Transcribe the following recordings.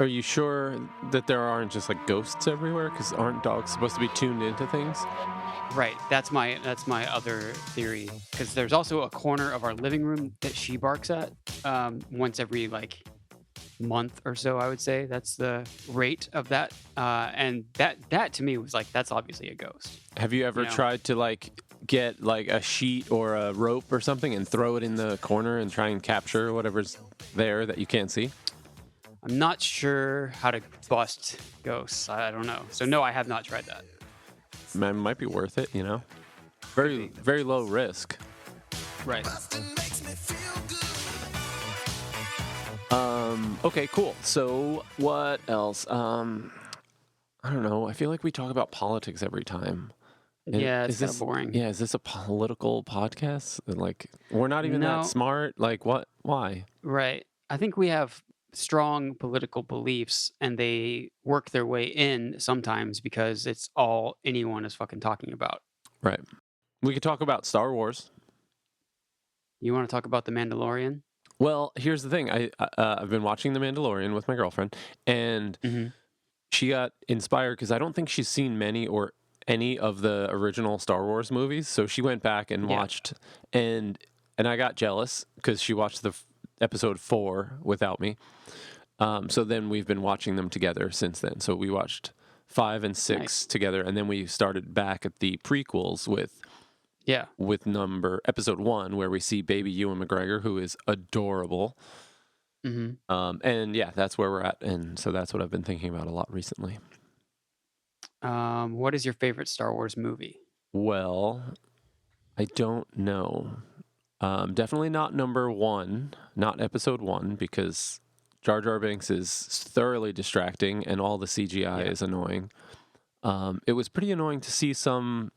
Are you sure that there aren't just like ghosts everywhere? Because aren't dogs supposed to be tuned into things? Right. That's my other theory. Because there's also a corner of our living room that she barks at once every like month or so. I would say that's the rate of that. And that to me was like that's obviously a ghost. Have you You ever know. tried to like get like a sheet or a rope or something and throw it in the corner and try and capture whatever's there that you can't see? I'm not sure how to bust ghosts. I don't know. So no, I have not tried that. Might be worth it, you know? Could Very, be. very low risk. Right. Okay, cool. So what else? I don't know. I feel like we talk about politics every time. Yeah, it's Is kind of this, boring. yeah, is this a political podcast? Like, we're not even that No, smart. Like, what? Why? right. I think we have strong political beliefs and they work their way in sometimes because it's all anyone is fucking talking about. Right. We could talk about Star Wars. You want to talk about The Mandalorian? Well, here's the thing. I've been watching The Mandalorian with my girlfriend, and Hmm. she got inspired because I don't think she's seen many or any of the original Star Wars movies. So she went back and Yeah. watched, and I got jealous because she watched the episode 4 without me. So then we've been watching them together since then. So we watched 5 and 6 Nice. together, and then we started back at the prequels Yeah. with episode 1, where we see baby Ewan McGregor, who is adorable. Hmm. And yeah, that's where we're at, and so that's what I've been thinking about a lot recently. What is your favorite Star Wars movie? Well, I don't know. Definitely not number 1, not episode 1, because Jar Jar Binks is thoroughly distracting, and all the CGI Yeah. is annoying. It was pretty annoying to see some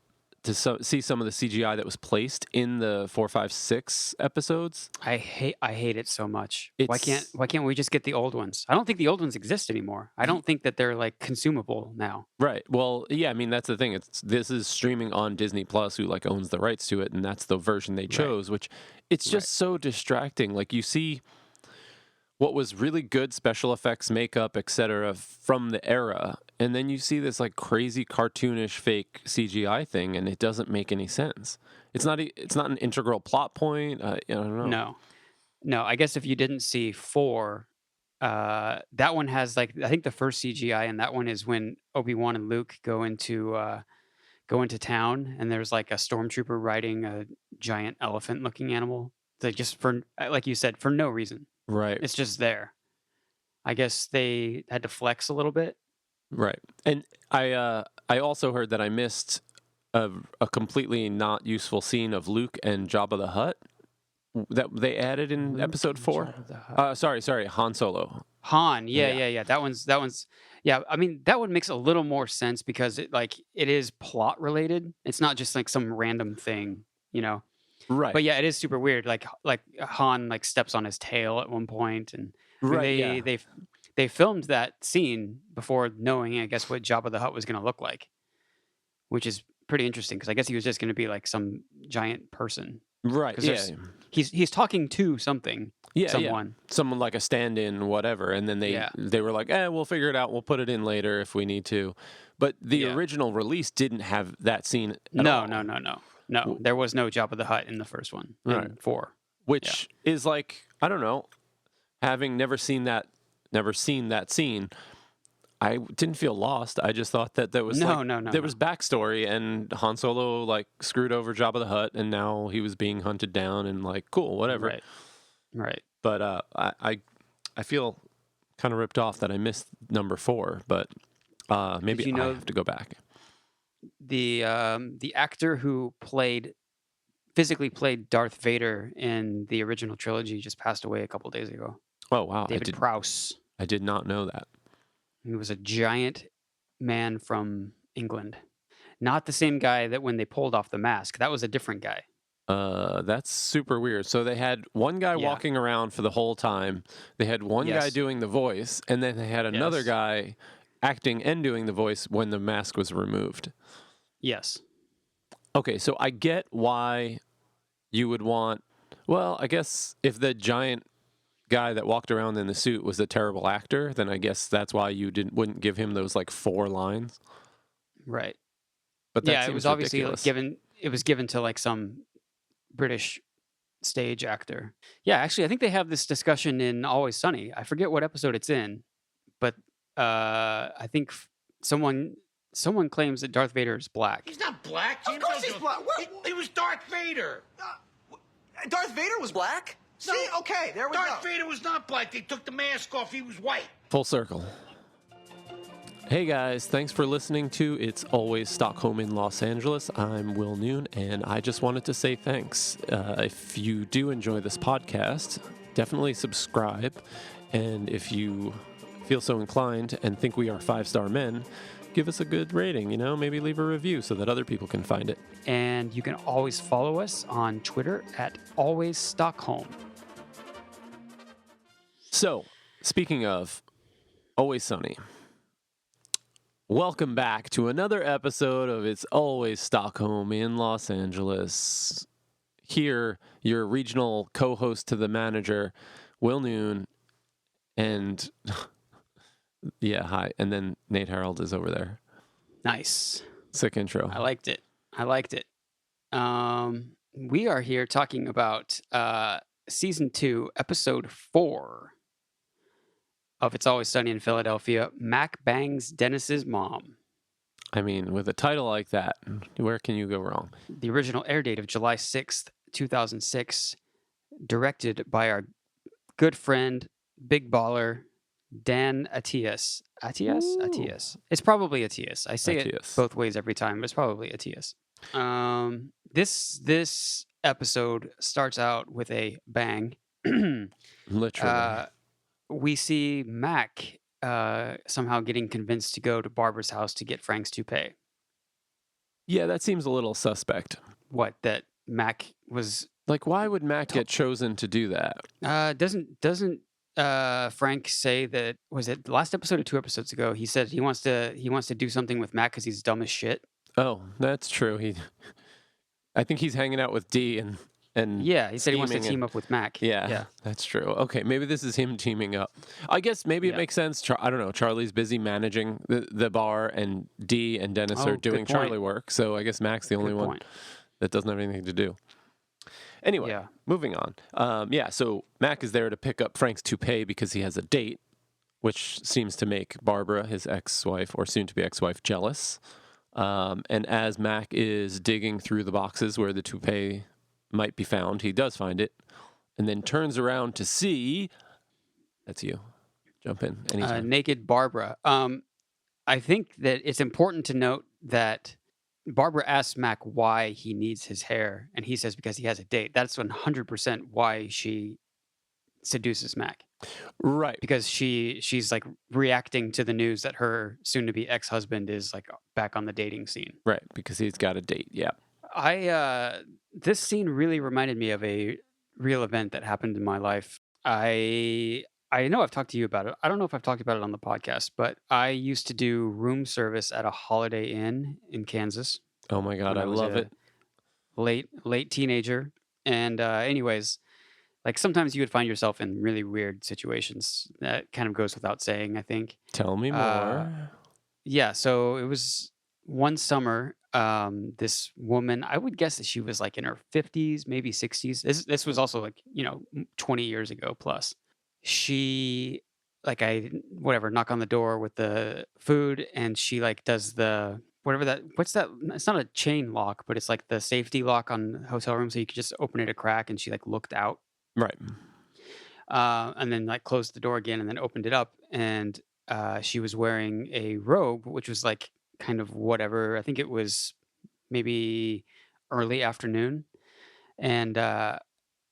see some of the CGI that was placed in the 4, 5, 6 episodes. I hate it so much. It's Why can't we just get the old ones? I don't think the old ones exist anymore. I don't think that they're like consumable now. right. Well, yeah, I mean that's the thing. This is streaming on Disney Plus, who like owns the rights to it, and that's the version they Right. chose, which it's Right. just so distracting. Like you see what was really good special effects, makeup, etc. from the era, and then you see this like crazy cartoonish fake CGI thing, and it doesn't make any sense. It's not an integral plot point. I don't know. No. No, I guess if you didn't see 4, that one has like I think the first CGI in that one is when Obi-Wan and Luke go into town and there's like a stormtrooper riding a giant elephant looking animal. Like just for like you said, for no reason. Right, It's just there. I guess they had to flex a little bit. right. And I also heard that I missed a completely not useful scene of Luke and Jabba the Hutt that they added in Luke episode and 4. Jabba the Hutt. Sorry, Han Solo. Han, yeah, Yeah. yeah, yeah. That one's yeah, I mean, that one makes a little more sense because it is plot related. It's not just like some random thing, you know. Right. But yeah, it is super weird. Like Han like steps on his tail at one point, and I mean Right. Yeah. they filmed that scene before knowing, I guess, what Jabba the Hutt was going to look like, which is pretty interesting because I guess he was just going to be like some giant person Right. because Yeah. he's talking to something, Yeah. someone. Someone like a stand-in, whatever, and then Yeah, they were like, we'll figure it out. We'll put it in later if we need to. But the yeah. original release didn't have that scene at No, all. no, no, no, no. W- There was no Jabba the Hutt in the first one, Right. in 4. Yeah. Which is like, I don't know, having never seen that scene, I didn't feel lost. I just thought that there was No, no, no, there no. was backstory, and Han Solo like screwed over Jabba the Hutt, and now he was being hunted down, and like cool, whatever. Right, right. But I feel kind of ripped off that I missed number 4, but maybe you I know have to go back. the actor who physically played Darth Vader in the original trilogy just passed away a couple days ago. Oh wow, David Prowse. I did not know that. He was a giant man from England. Not the same guy that when they pulled off the mask. That was a different guy. That's super weird. So they had one guy Yeah. walking around for the whole time. They had one guy Yes. doing the voice, and then they had another Yes. guy acting and doing the voice when the mask was removed. Yes. Okay, so I get why you would want. Well, I guess if the giant guy that walked around in the suit was a terrible actor, then I guess that's why you wouldn't give him those like 4 lines. Right. But that Yeah, it was seems obviously like ridiculous. given to like some British stage actor. Yeah, actually, I think they have this discussion in Always Sunny. I forget what episode it's in, but I think someone someone claims that Darth Vader is black. He's not black. Of course he's black. He was Darth Vader. Darth Vader was black? No. See, okay, there we Darth go. Vader was not black. They took the mask off. He was white. Full circle. Hey guys, thanks for listening to It's Always Stockholm in Los Angeles. I'm Will Noon, and I just wanted to say thanks. If you do enjoy this podcast, definitely subscribe. And if you feel so inclined and think we are 5-star men, give us a good rating, maybe leave a review so that other people can find it. And you can always follow us on Twitter at Always Stockholm. So, speaking of Always Sunny, welcome back to another episode of It's Always Stockholm in Los Angeles. Here, your regional co-host to the manager, Will Noon, and yeah, hi. And then Nate Harold is over there. Nice. Sick intro. I liked it. We are here talking about season 2, episode 4 of It's Always Sunny in Philadelphia. Mac bangs Dennis's mom. I mean, with a title like that, where can you go wrong? The original air date of July 6th, 2006, directed by our good friend, big baller, Dan Atias. Atias. It's probably Atias. I say it Atias. both ways every time, but it's probably Atias. This episode starts out with a bang. Literally. We see Mac somehow getting convinced to go to Barbara's house to get Frank's toupee. Yeah, that seems a little suspect. What, that Mac was... Like, why would Mac get chosen to do that? Doesn't Frank say that, was it the last episode or 2 episodes ago? He said he wants to do something with Mac because he's dumb as shit. Oh, that's true. I think he's hanging out with Dee and Yeah, he said he wants to scheming team up with Mac. Yeah, that's true. Okay, maybe this is him teaming up. I guess maybe it makes sense. I don't know. Charlie's busy managing the bar, and Dee and Dennis are good doing point. Charlie work. So I guess Mac's the only Good one point. that doesn't have anything to do. Anyway, Yeah. moving on. So Mac is there to pick up Frank's toupee because he has a date, which seems to make Barbara, his ex-wife or soon-to-be ex-wife, jealous. And as Mac is digging through the boxes where the toupee might be found, he does find it, and then turns around to see... That's you. Jump in anytime. Naked Barbara. I think that it's important to note that Barbara asks Mac why he needs his hair, and he says because he has a date. That's 100% why she seduces Mac, Right. because she's like reacting to the news that her soon-to-be ex-husband is like back on the dating scene. Right, because he's got a date, yeah. This scene really reminded me of a real event that happened in my life. I know I've talked to you about it. I don't know if I've talked about it on the podcast, but I used to do room service at a Holiday Inn in Kansas. Oh my God, when I was love a it. Late teenager. And anyways, like sometimes you would find yourself in really weird situations. That kind of goes without saying, I think. Tell me more. Yeah, so it was one summer. This woman, I would guess that she was like in her 50s, maybe 60s. This was also like 20 years ago plus. She knock on the door with the food, and she like does the what's that? It's not a chain lock, but it's like the safety lock on hotel room, so you could just open it a crack. And she like looked out, Right. and then like closed the door again, and then opened it up, and she was wearing a robe, which was like kind of whatever. I think it was maybe early afternoon, and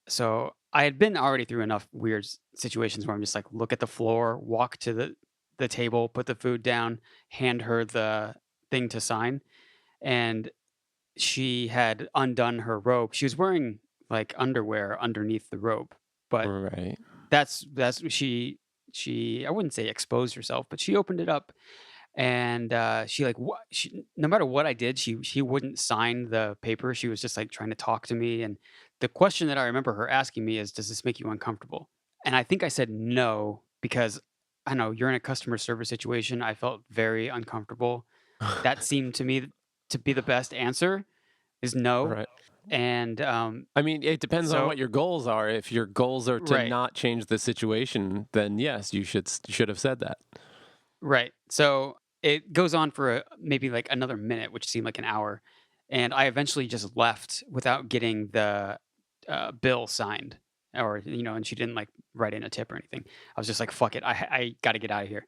so I had been already through enough weird situations where I'm just like, look at the floor, walk to the table, put the food down, hand her the thing to sign, and she had undone her robe. She was wearing like underwear underneath the robe, but Right. that's she I wouldn't say exposed herself, but she opened it up, and she like no matter what I did, she wouldn't sign the paper. She was just like trying to talk to me, and the question that I remember her asking me is, "Does this make you uncomfortable?" And I think I said no because I know you're in a customer service situation. I felt very uncomfortable. That seemed to me to be the best answer is no. Right. And I mean, it depends on what so your goals are. If your goals are to right, not change the situation, then yes, you should have said that. right. So it goes on for maybe like another minute, which seemed like an hour. And I eventually just left without getting the bill signed or, and she didn't like write in a tip or anything. I was just like, fuck it. I got to get out of here.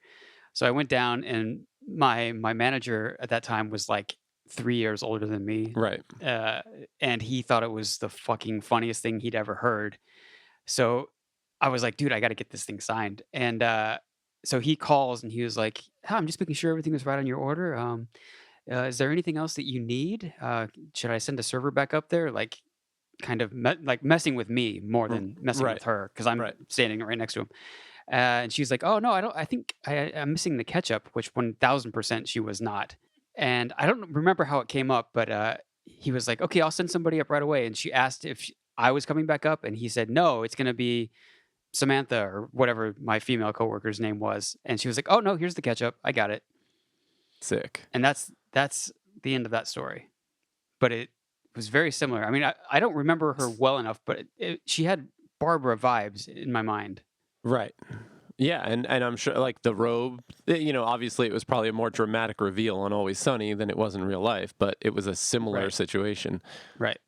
So I went down and my manager at that time was like 3 years older than me. Right. Uh, and he thought it was the fucking funniest thing he'd ever heard. So I was like, dude, I got to get this thing signed. And so he calls and he was like, "Hi, I'm just making sure everything was right on your order. Is there anything else that you need? Should I send a server back up there?" Like, kind of like messing with me more than messing Right. with her because I'm Right. standing right next to him. And she's like, "Oh no, I don't. I think I'm missing the ketchup," which 1,000% she was not. And I don't remember how it came up, but he was like, "Okay, I'll send somebody up right away." And she asked if I was coming back up, and he said, "No, it's going to be Samantha or whatever my female coworker's name was." And she was like, "Oh no, here's the ketchup. I got it." Sick. And that's the end of that story. But it was very similar. I mean, I don't remember her well enough, but she had Barbara vibes in my mind. Right. Yeah, and I'm sure like the robe, obviously it was probably a more dramatic reveal on Always Sunny than it was in real life, but it was a similar Right. situation. Right.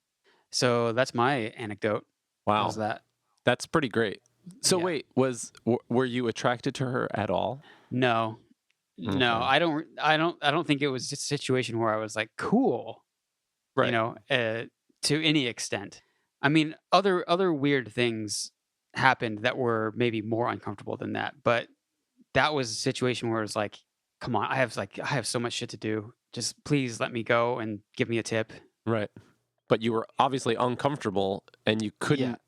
So that's my anecdote. Wow. How's that? That's pretty great. So Yeah. wait, were you attracted to her at all? No. No, Okay. I don't think it was just a situation where I was like, cool, Right. to any extent. I mean, other weird things happened that were maybe more uncomfortable than that, but that was a situation where it was like, come on, I have so much shit to do. Just please let me go and give me a tip. Right. But you were obviously uncomfortable and you couldn't,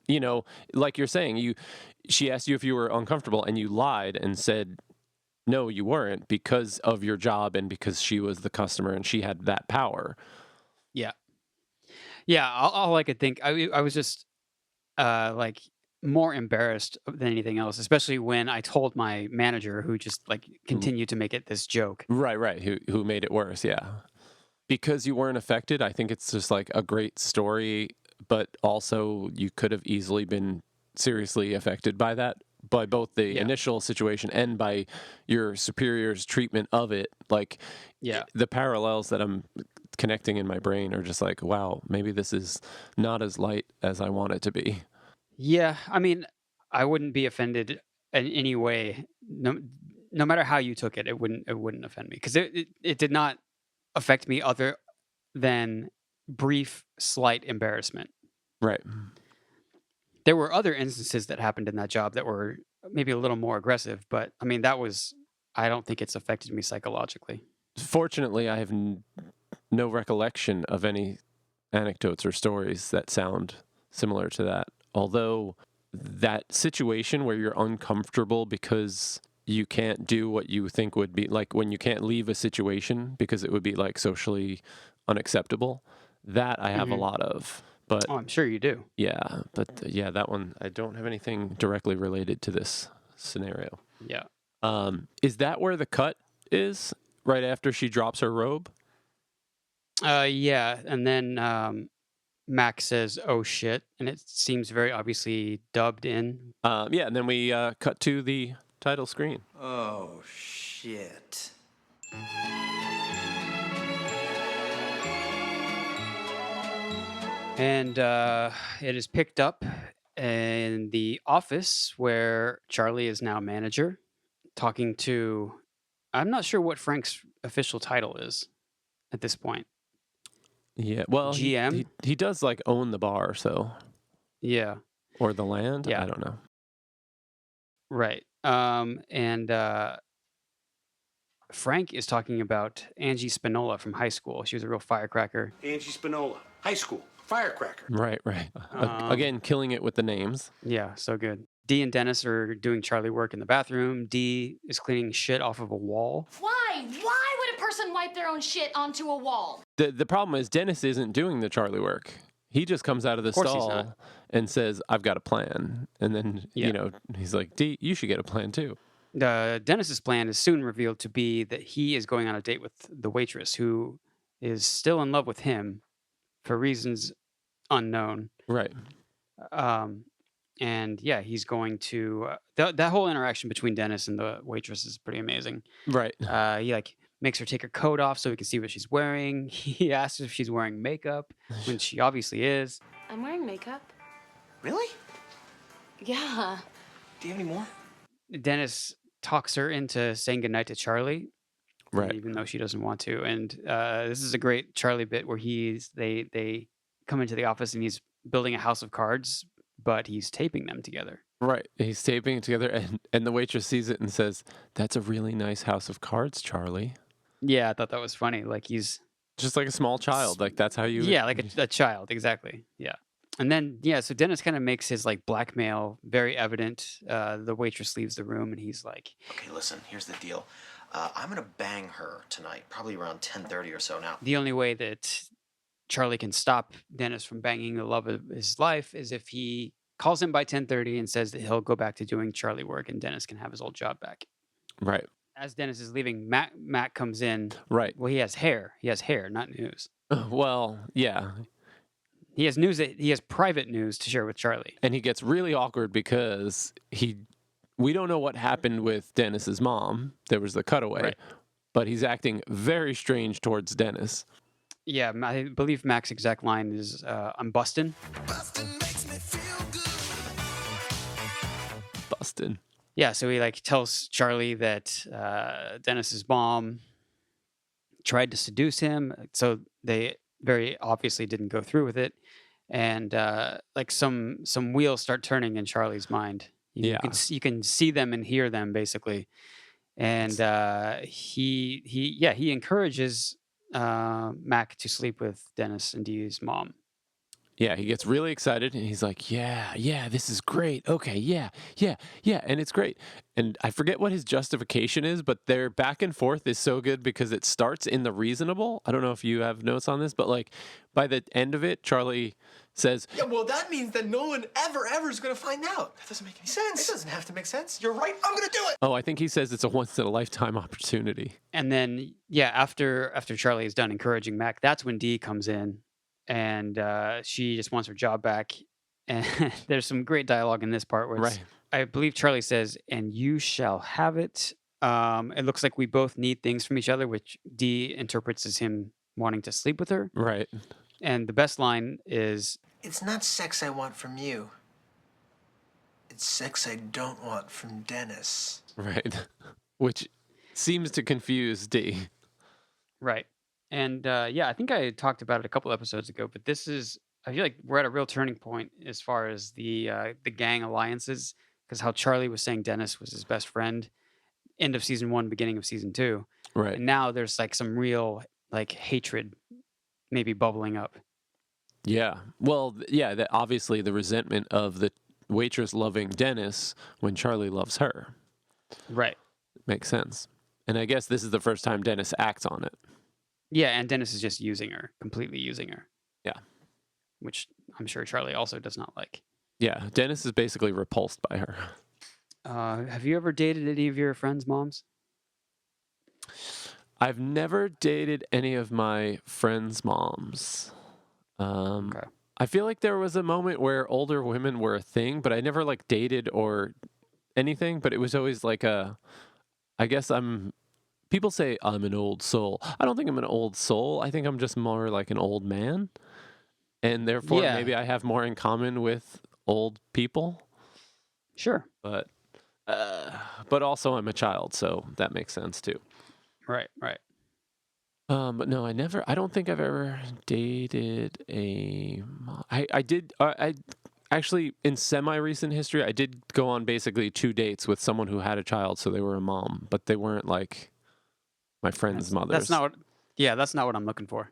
like you're saying, she asked you if you were uncomfortable and you lied and said no, you weren't because of your job and because she was the customer and she had that power. Yeah. Yeah, all I could think, I was just like more embarrassed than anything else, especially when I told my manager who just like continued to make it this joke. Right. Who made it worse, yeah. Because you weren't affected, I think it's just like a great story, but also you could have easily been seriously affected by that, by both the Yeah. initial situation and by your superior's treatment of it. Like, Yeah. the parallels that I'm connecting in my brain are just like, wow, maybe this is not as light as I want it to be. Yeah, I mean, I wouldn't be offended in any way. No matter how you took it, it wouldn't offend me because it did not affect me other than brief, slight embarrassment. Right. There were other instances that happened in that job that were maybe a little more aggressive, but I mean, I don't think it's affected me psychologically. Fortunately, I have no recollection of any anecdotes or stories that sound similar to that. Although that situation where you're uncomfortable because you can't do what you think would be like when you can't leave a situation because it would be like socially unacceptable, that I have a lot of. But Oh, I'm sure you do. yeah, that one, I don't have anything directly related to this scenario. Yeah. Is that where the cut is? Right after she drops her robe? Yeah, and then Max says, "Oh shit," and it seems very obviously dubbed in. Yeah, and then we cut to the title screen. Oh, shit. And it is picked up in the office where Charlie is now manager, talking to. I'm not sure what Frank's official title is at this point. Yeah, well, GM? he does like own the bar, so, Yeah, or the land. Yeah. I don't know. right. And Frank is talking about Angie Spinola from high school. She was a real firecracker. Angie Spinola, high school, firecracker. Right. Again, killing it with the names. Yeah, so good. Dee and Dennis are doing Charlie work in the bathroom. Dee is cleaning shit off of a wall. Why? Why would a person wipe their own shit onto a wall? The problem is Dennis isn't doing the Charlie work. He just comes out of the Of course he's stall not. and says, "I've got a plan." And then, Yeah. he's like, "D, you should get a plan too." Dennis's plan is soon revealed to be that he is going on a date with the waitress, who is still in love with him for reasons unknown. Right. Um, and yeah, he's going to that whole interaction between Dennis and the waitress is pretty amazing. Right. He like makes her take her coat off so he can see what she's wearing. He asks if she's wearing makeup when she obviously is. I'm wearing makeup. Really? Yeah. Do you have any more? Dennis talks her into saying goodnight to Charlie, Right. even though she doesn't want to. And this is a great Charlie bit where they come into the office and he's building a house of cards, but he's taping them together. Right. He's taping it together, and the waitress sees it and says, "That's a really nice house of cards, Charlie." Yeah, I thought that was funny. Like he's Just like a small child. Like that's how you. yeah, like a child, exactly. Yeah. And then yeah, so Dennis kind of makes his like blackmail very evident. The waitress leaves the room and he's like, Okay, listen, here's the deal. I'm gonna bang her tonight, probably around 10:30 or so now. the only way that Charlie can stop Dennis from banging the love of his life is if he calls him by 10:30 and says that he'll go back to doing Charlie work and Dennis can have his old job back. Right. As Dennis is leaving, Matt comes in. Right. Well, he has hair. He has hair, not news. Well, yeah. He has news that he has private news to share with Charlie. And he gets really awkward because we don't know what happened with Dennis's mom. There was the cutaway, Right. but he's acting very strange towards Dennis. Yeah, I believe Mac's exact line is, "I'm bustin'." Busted. Yeah, so he like tells Charlie that Dennis's mom tried to seduce him, so they very obviously didn't go through with it, and like some wheels start turning in Charlie's mind. You Yeah. can you can see them and hear them basically, and he encourages Mac to sleep with Dennis and Dee's mom. Yeah, he gets really excited and he's like, yeah, this is great. Okay, yeah, and it's great. And I forget what his justification is, but their back and forth is so good because it starts in the reasonable. I don't know if you have notes on this, but like by the end of it, Charlie says, Yeah, well, that means that no one ever is gonna find out. That doesn't make any sense. It doesn't have to make sense. You're right. I'm gonna do it. oh, I think he says it's a once in a lifetime opportunity. And then yeah, after Charlie is done encouraging Mac, that's when Dee comes in, and she just wants her job back. And there's some great dialogue in this part where Right. I believe Charlie says, "And you shall have it." It looks like we both need things from each other, which Dee interprets as him wanting to sleep with her. Right. And the best line is, It's not sex I want from you. It's sex I don't want from Dennis. Right. Which seems to confuse D. right. And yeah, I think I talked about it a couple episodes ago, but I feel like we're at a real turning point as far as the gang alliances, because how Charlie was saying Dennis was his best friend, end of season 1, beginning of season 2, Right. and now there's like some real like hatred maybe bubbling up. Yeah. Well, yeah, that obviously the resentment of the waitress loving Dennis when Charlie loves her. Right. Makes sense. And I guess this is the first time Dennis acts on it. Yeah, and Dennis is just using her, completely using her. Yeah. Which I'm sure Charlie also does not like. Yeah. Dennis is basically repulsed by her. Have you ever dated any of your friends' moms? I've never dated any of my friends' moms. Okay. I feel like there was a moment where older women were a thing, but I never like dated or anything, but it was always like people say I'm an old soul. I don't think I'm an old soul. I think I'm just more like an old man. And therefore Yeah. maybe I have more in common with old people, Sure. but also I'm a child, so that makes sense too. Right. But no, I don't think I've ever dated I did, I actually, in semi-recent history, I did go on basically 2 dates with someone who had a child, so they were a mom, but they weren't like my friends' mothers. That's not what I'm looking for.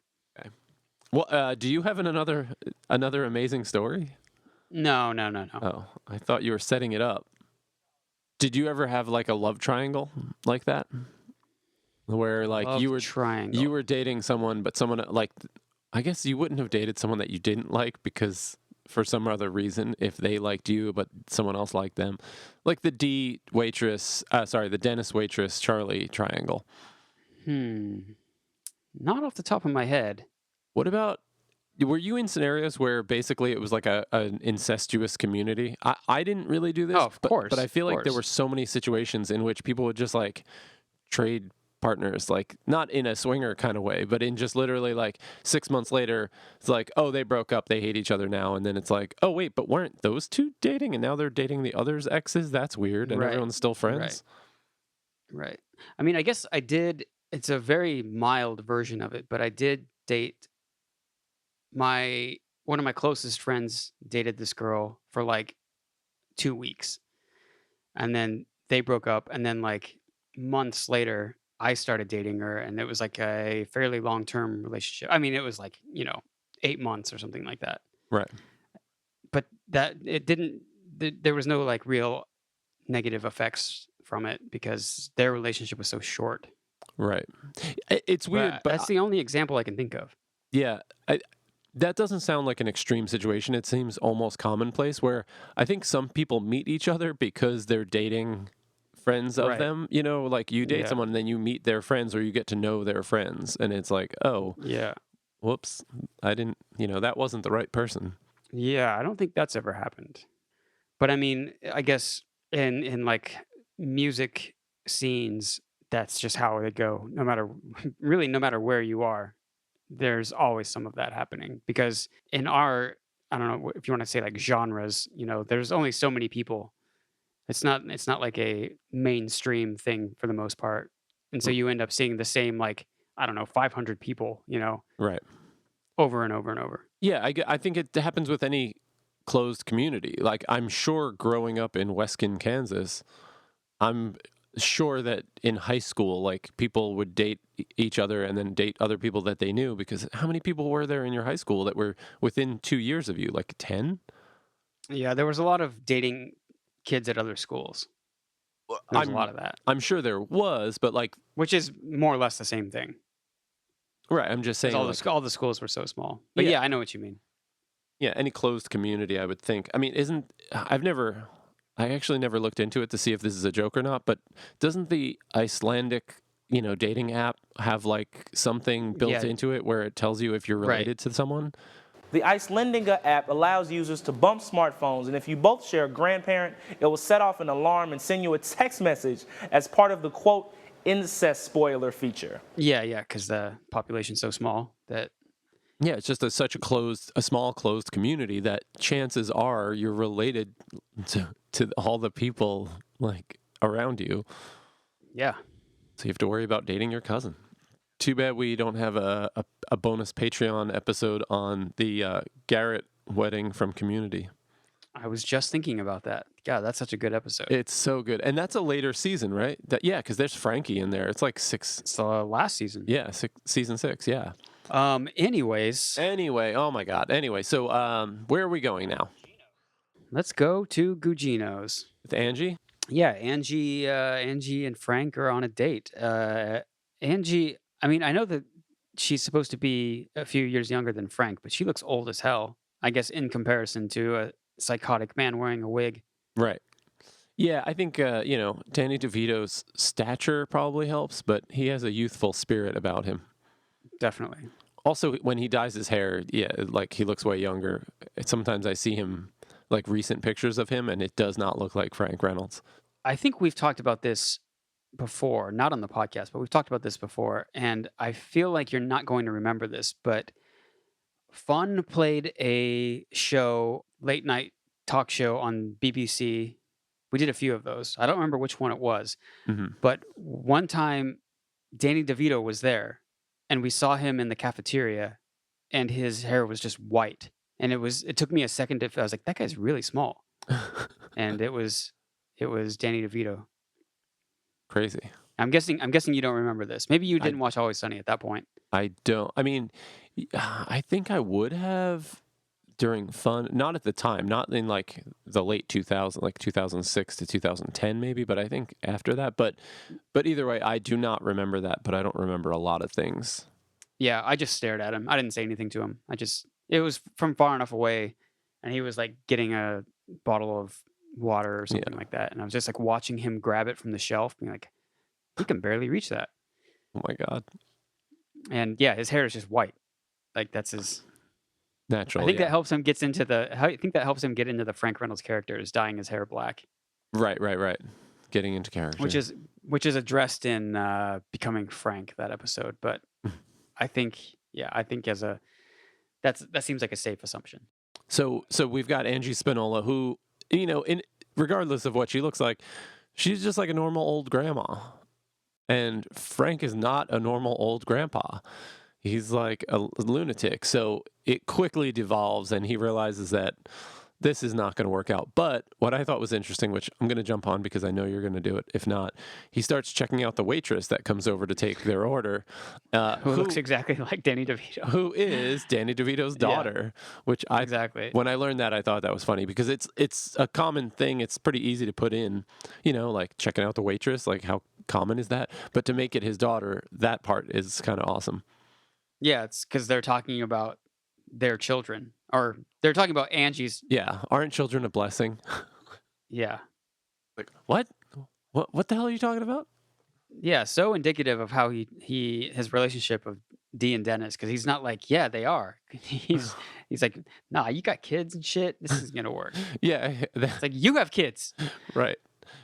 Well, do you have another amazing story? No. Oh, I thought you were setting it up. Did you ever have like a love triangle like that? Where like Love you triangle. were dating someone, but someone like, I guess you wouldn't have dated someone that you didn't like because for some other reason if they liked you, but someone else liked them. Like the the dentist waitress Charlie triangle. Not off the top of my head. What about, were you in scenarios where basically it was like an incestuous community? I didn't really do this, Oh, of course, but I feel of like there course. were so many situations in which people would just like trade partners, like not in a swinger kind of way, but in just literally like 6 months later, it's like, oh, they broke up, they hate each other now, and then it's like, oh wait, but weren't those two dating, and now they're dating the other's exes? That's weird, and Right, everyone's still friends. right. I mean, I guess I did. It's a very mild version of it, but I did date one of my closest friends dated this girl for like 2 weeks, and then they broke up, and then like months later I started dating her, and it was like a fairly long-term relationship. I mean, it was like 8 months or something like that, Right. but that it didn't there was no like real negative effects from it because their relationship was so short. Right. It's weird, But but that's the only example I can think of. yeah, that doesn't sound like an extreme situation. It seems almost commonplace, where I think some people meet each other because they're dating friends of Right. them. You know, like you date Yeah. someone and then you meet their friends, or you get to know their friends, and it's like, oh, Yeah. whoops, I didn't, that wasn't the right person. Yeah, I don't think that's ever happened. But I mean, I guess in like music scenes, that's just how it go. No matter really, no matter where you are, there's always some of that happening because in our, I don't know if you want to say like genres, there's only so many people. It's not like a mainstream thing for the most part. And so R- you end up seeing the same like, I don't know, 500 people, Right. over and over and over. Yeah, I think it happens with any closed community. Like, I'm sure growing up in Weskin, Kansas, I'm sure that in high school, like, people would date each other and then date other people that they knew, because how many people were there in your high school that were within 2 years of you? Like 10? Yeah, there was a lot of dating kids at other schools. There was a lot of that, I'm sure there was, but like, which is more or less the same thing. right, I'm just saying, Because like, all the schools were so small. But Yeah. yeah, I know what you mean. yeah, any closed community, I would think. I mean, I actually never looked into it to see if this is a joke or not, but doesn't the Icelandic, dating app have like something built Yeah. into it where it tells you if you're Right. related to someone? The Icelandica app allows users to bump smartphones, and if you both share a grandparent, it will set off an alarm and send you a text message as part of the, quote, incest spoiler feature. Yeah, because the population's so small that Yeah, it's just such a small closed community that chances are you're related to all the people like around you. yeah. So you have to worry about dating your cousin. Too bad we don't have a bonus Patreon episode on the Garrett wedding from Community. I was just thinking about that. God, that's such a good episode. It's so good. And that's a later season, right? Yeah, because there's Frankie in there. It's like six. It's the last season. Yeah, season 6. Yeah. Anyways, Anyway, oh my God. Anyway, so where are we going now? let's go to Gugino's. With Angie? Yeah, Angie and Frank are on a date. Angie, I mean, I know that she's supposed to be a few years younger than Frank, but she looks old as hell, I guess, in comparison to a psychotic man wearing a wig. Right. Yeah, I think, Danny DeVito's stature probably helps, but he has a youthful spirit about him. Definitely. Also, when he dyes his hair, yeah, like he looks way younger. Sometimes I see him, like recent pictures of him, and it does not look like Frank Reynolds. I think we've talked about this before, not on the podcast, but we've talked about this before, and I feel like you're not going to remember this, but Fun played a show, late night talk show on BBC. We did a few of those. I don't remember which one it was, Mhm. but one time Danny DeVito was there and we saw him in the cafeteria and his hair was just white. And it took me a second I was like, that guy's really small. And it was Danny DeVito. Crazy. I'm guessing you don't remember this. Maybe you didn't watch Always Sunny at that point. I don't. I mean, I think I would have during Fun, not at the time, not in like the late 2000s, like 2006 to 2010 maybe, but I think after that. But either way, I do not remember that, but I don't remember a lot of things. Yeah, I just stared at him. I didn't say anything to him. It was from far enough away and he was like getting a bottle of water or Yeah. something like that, and I was just like watching him grab it from the shelf, being like, he can barely reach that. Oh my God. And yeah, his hair is just white. Like that's his. Natural. I think yeah. that helps him gets into the. I think that helps him get into the Frank Reynolds character is dyeing his hair black, Right. Getting into character. which is addressed in Becoming Frank, that episode. But I think as a that seems like a safe assumption. So we've got Angie Spinola, who, regardless of what she looks like, she's just like a normal old grandma. And Frank is not a normal old grandpa. He's like a lunatic. So it quickly devolves, and he realizes that this is not going to work out. But what I thought was interesting, which I'm going to jump on because I know you're going to do it. If not, he starts checking out the waitress that comes over to take their order, Who looks exactly like Danny DeVito. who is Danny DeVito's daughter, which Exactly. when I learned that, I thought that was funny because it's a common thing. It's pretty easy to put in, like checking out the waitress, like how common is that? But to make it his daughter, that part is kind of awesome. Yeah, it's because they're talking about their children, or they're talking about Angie's. Yeah, aren't children a blessing? Yeah, Like what? What the hell are you talking about? yeah, so indicative of how his relationship of Dee and Dennis, because he's not like, yeah, they are. He's like, nah, you got kids and shit. This isn't gonna work. Yeah, It's like you have kids. right.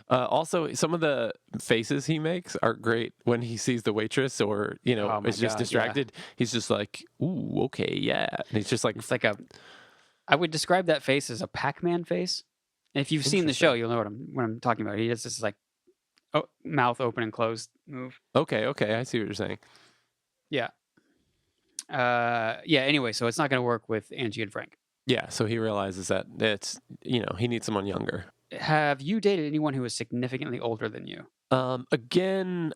Also, some of the faces he makes are great when he sees the waitress or, Oh my is just God, distracted. He's just like, ooh, okay, yeah. And he's just like, It's like I would describe that face as a Pac-Man face. And if you've seen the show, you'll know what I'm talking about. He does this like mouth open and closed move. okay, I see what you're saying. Yeah. Yeah. Anyway, so it's not going to work with Angie and Frank. Yeah, so he realizes that it's, he needs someone younger. Have you dated anyone who was significantly older than you? Again,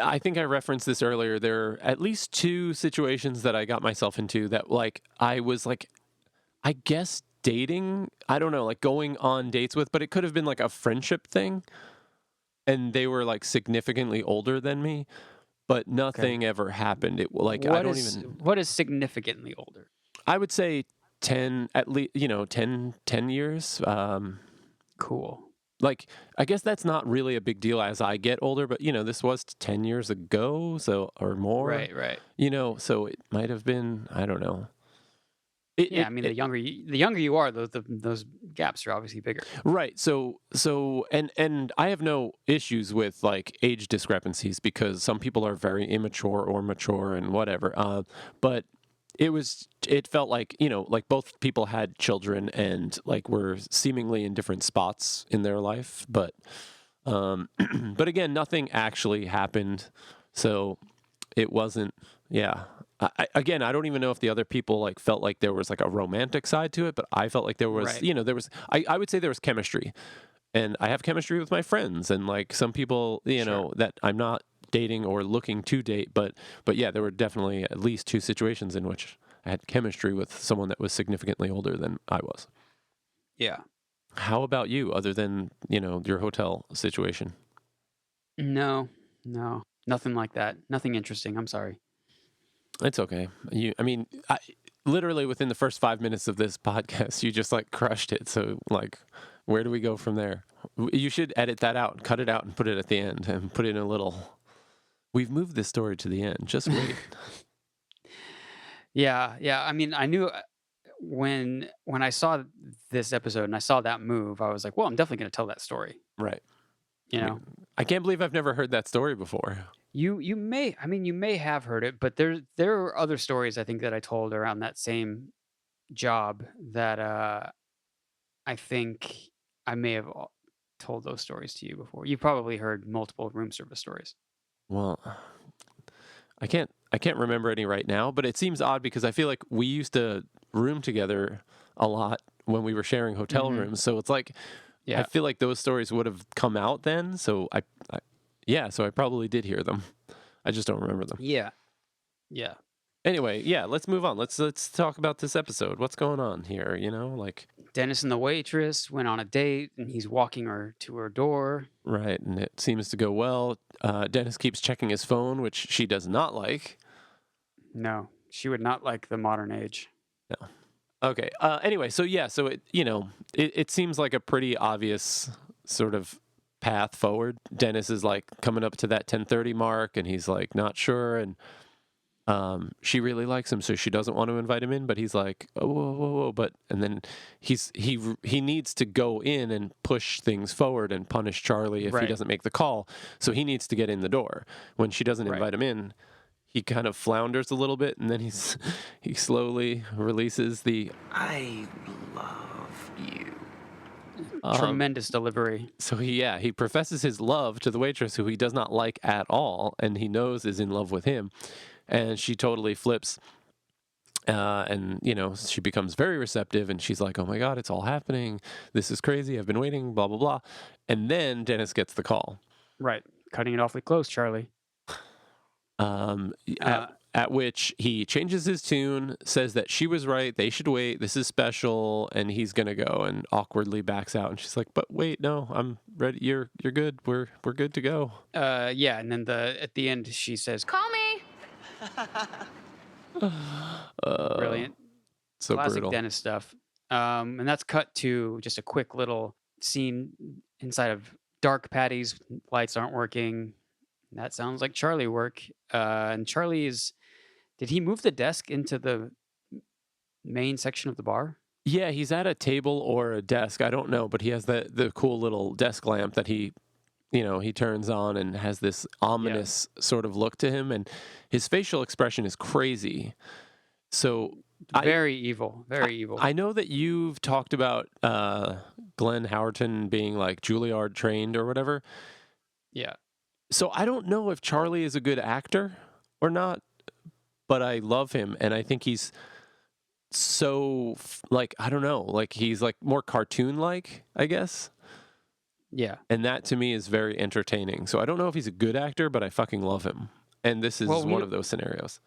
I think I referenced this earlier. There are at least two situations that I got myself into that, like, I was like, I guess dating, I don't know, like going on dates with, but it could have been like a friendship thing. And they were like significantly older than me, but nothing ever happened. It like, What is significantly older? I would say 10, at least, 10 years. Cool. Like, I guess that's not really a big deal as I get older, but this was 10 years ago, or more. Right. So it might have been, I don't know. Yeah, I mean, the younger you are, those gaps are obviously bigger. Right. So and I have no issues with like age discrepancies because some people are very immature or mature and whatever. But it felt like, like both people had children and like were seemingly in different spots in their life, but but again, nothing actually happened. So it wasn't, yeah. Again, I don't even know if the other people like felt like there was like a romantic side to it, but I felt like there was, Right. there was, I would say there was chemistry, and I have chemistry with my friends and like some people, Sure. that I'm not dating or looking to date, but yeah, there were definitely at least two situations in which I had chemistry with someone that was significantly older than I was. Yeah. How about you, other than, your hotel situation? No, nothing like that. Nothing interesting. I'm sorry. It's okay. Literally within the first 5 minutes of this podcast, you just like crushed it. So like, where do we go from there? You should edit that out, cut it out, and put it at the end, and put in a little. We've moved this story to the end. Just wait. Yeah. I mean, I knew when I saw this episode and I saw that move, I was like, well, I'm definitely going to tell that story. Right. You I know, mean, I can't believe I've never heard that story before. you may, I mean, you may have heard it, but there are other stories I think that I told around that same job that I think I may have told those stories to you before. You probably heard multiple room service stories. Well, I can't remember any right now, but it seems odd because I feel like we used to room together a lot when we were sharing hotel Mhm. rooms. So it's like, I Yeah. feel like those stories would have come out then. So so I probably did hear them. I just don't remember them. Yeah. Anyway, yeah, let's move on. Let's talk about this episode. What's going on here? Like, Dennis and the waitress went on a date, and he's walking her to her door. right, and it seems to go well. Dennis keeps checking his phone, which she does not like. No, she would not like the modern age. No. Okay. Anyway, so yeah, so it seems like a pretty obvious sort of path forward. Dennis is like coming up to that 10:30 mark, and he's like not sure, and she really likes him, so she doesn't want to invite him in. But he's like, oh, whoa, whoa, whoa! But and then he needs to go in and push things forward and punish Charlie if he Right. doesn't make the call. So he needs to get in the door. When she doesn't Right. invite him in, he kind of flounders a little bit, and then he slowly releases the I love you. Tremendous delivery. So he professes his love to the waitress who he does not like at all, and he knows is in love with him, and she totally flips, and she becomes very receptive, and she's like, "Oh my God, it's all happening! This is crazy! I've been waiting." Blah blah blah, and then Dennis gets the call. Right. Cutting it awfully close, Charlie. At which he changes his tune, says that she was right, they should wait, this is special, and he's gonna go, and awkwardly backs out. And she's like, "But wait, no, I'm ready. You're good. We're good to go." Yeah, and then at the end she says, Call me. brilliant. So Classic brutal. Dennis stuff. And that's cut to just a quick little scene inside of dark Patty's. Lights aren't working. That sounds like Charlie work. And did he move the desk into the main section of the bar? Yeah, he's at a table or a desk. I don't know, but he has the cool little desk lamp that he turns on and has this ominous sort of look to him, and his facial expression is crazy. So Very evil. Very evil. I know that you've talked about Glenn Howerton being like Juilliard trained or whatever. Yeah. So I don't know if Charlie is a good actor or not, but I love him, and I think he's so like, I don't know, like he's like more cartoon like, I guess. Yeah. And that to me is very entertaining. So I don't know if he's a good actor, but I fucking love him. And this is Well, one of those scenarios.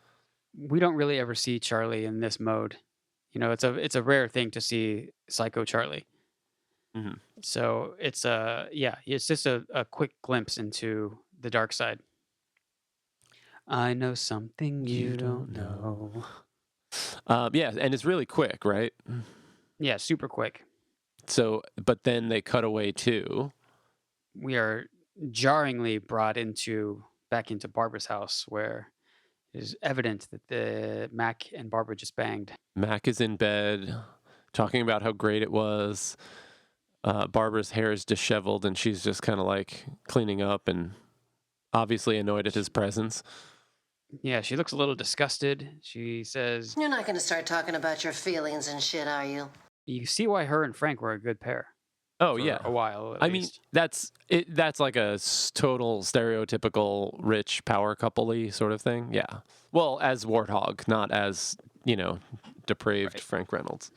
We don't really ever see Charlie in this mode. It's a rare thing to see Psycho Charlie. Mhm. So it's just a quick glimpse into the dark side. I know something you don't know. Yeah, and it's really quick, right? Yeah, super quick. So, but then they cut away to We are jarringly brought back into Barbara's house, where it is evident that the Mac and Barbara just banged. Mac is in bed talking about how great it was. Barbara's hair is disheveled, and she's just kind of like cleaning up and obviously annoyed at his presence. Yeah, she looks a little disgusted. She says, You're not going to start talking about your feelings and shit, are you? "You see why her and Frank were a good pair." Oh For yeah, a while. I mean, that's it. That's like a total stereotypical rich power couple-y sort of thing. Yeah. Well, as Warthog, not as depraved Right. Frank Reynolds.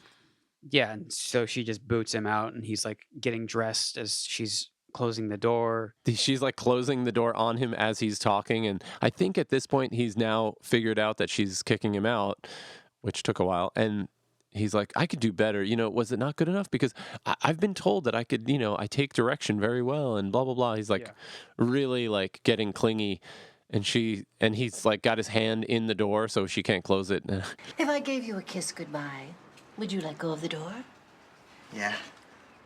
Yeah, and so she just boots him out, and he's like getting dressed as she's closing the door. She's like closing the door on him as he's talking, and I think at this point he's now figured out that she's kicking him out, which took a while. And he's like, "I could do better. Was it not good enough? Because I've been told that I could, I take direction very well," and blah blah blah. He's like, Yeah. really like getting clingy, and he's like got his hand in the door so she can't close it. If I gave you a kiss goodbye, would you let go of the door? Yeah.